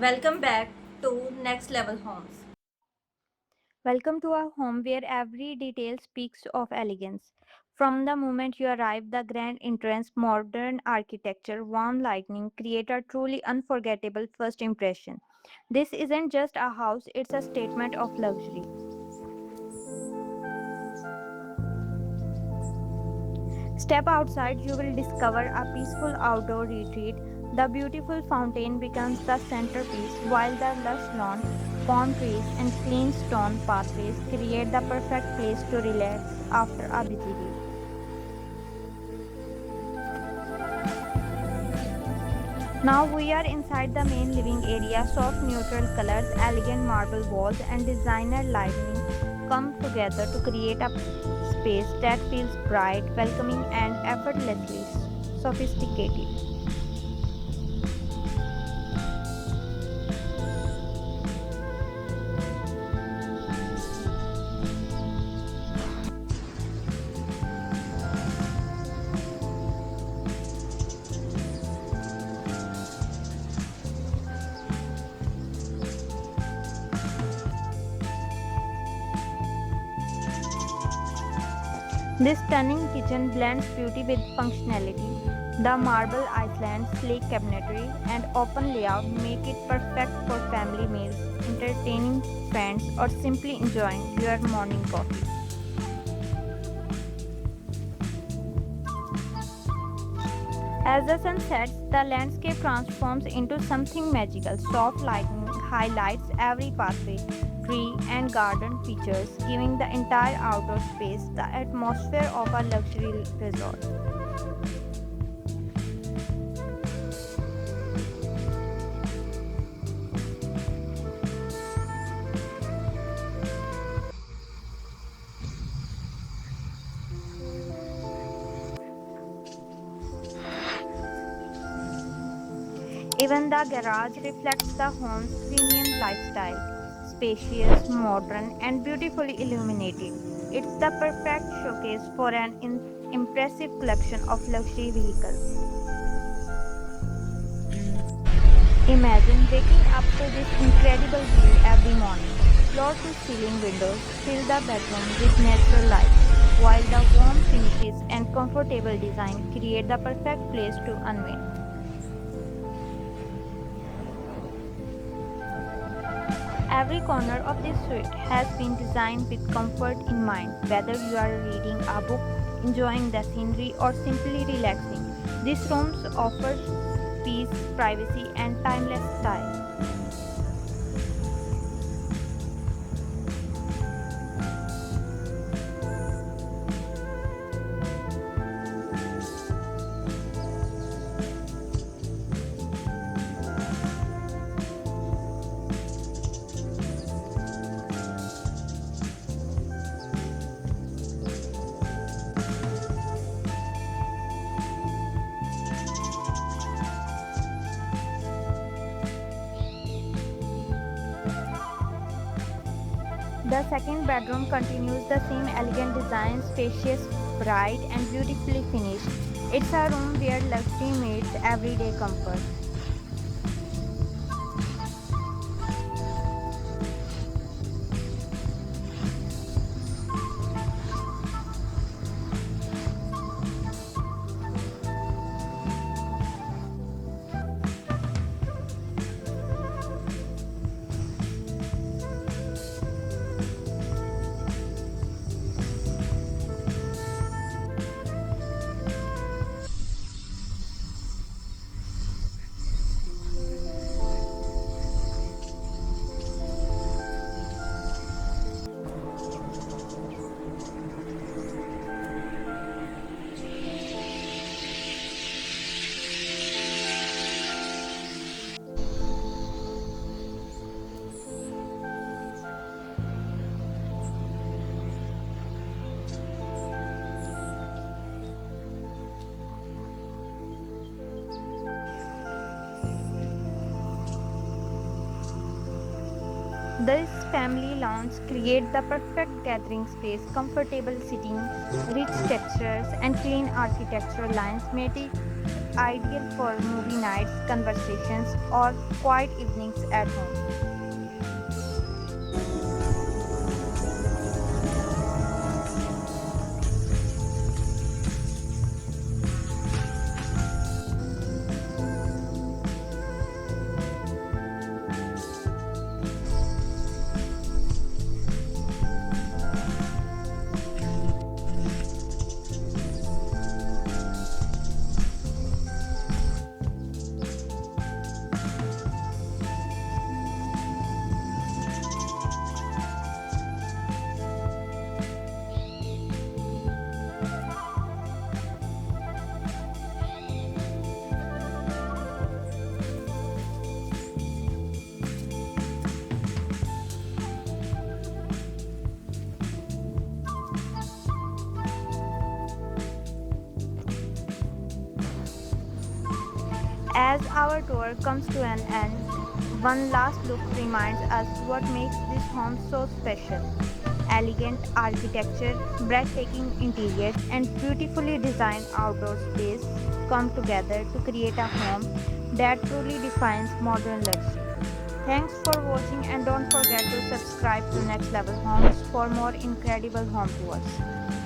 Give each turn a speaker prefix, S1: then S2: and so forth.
S1: Welcome back to Next Level Homes.
S2: Welcome to our home where every detail speaks of elegance. From the moment you arrive, the grand entrance, modern architecture, warm lighting create a truly unforgettable first impression. This isn't just a house, it's a statement of luxury. Step outside, you will discover a peaceful outdoor retreat. The beautiful fountain becomes the centerpiece, while the lush lawn, palm trees, and clean stone pathways create the perfect place to relax after a busy day. Now we are inside the main living area. Soft neutral colors, elegant marble walls, and designer lighting come together to create a space that feels bright, welcoming, and effortlessly sophisticated. This stunning kitchen blends beauty with functionality. The marble island, sleek cabinetry, and open layout make it perfect for family meals, entertaining friends, or simply enjoying your morning coffee. As the sun sets, the landscape transforms into something magical. Soft lighting highlights every pathway, tree, and garden features, giving the entire outdoor space the atmosphere of a luxury resort. Even the garage reflects the home's premium lifestyle, spacious, modern, and beautifully illuminated. It's the perfect showcase for an impressive collection of luxury vehicles. Imagine waking up to this incredible view every morning. Floor to ceiling windows fill the bedroom with natural light, while the warm finishes and comfortable design create the perfect place to unwind. Every corner of this suite has been designed with comfort in mind, whether you are reading a book, enjoying the scenery, or simply relaxing. This room offers peace, privacy, and timeless style. The second bedroom continues the same elegant design, spacious, bright, and beautifully finished. It's a room where luxury meets everyday comfort. This family lounge creates the perfect gathering space, comfortable seating, rich textures, and clean architectural lines ideal for movie nights, conversations, or quiet evenings at home. As our tour comes to an end, one last look reminds us what makes this home so special. Elegant architecture, breathtaking interiors, and beautifully designed outdoor space come together to create a home that truly defines modern luxury. Thanks for watching and don't forget to subscribe to Next Level Homes for more incredible home tours.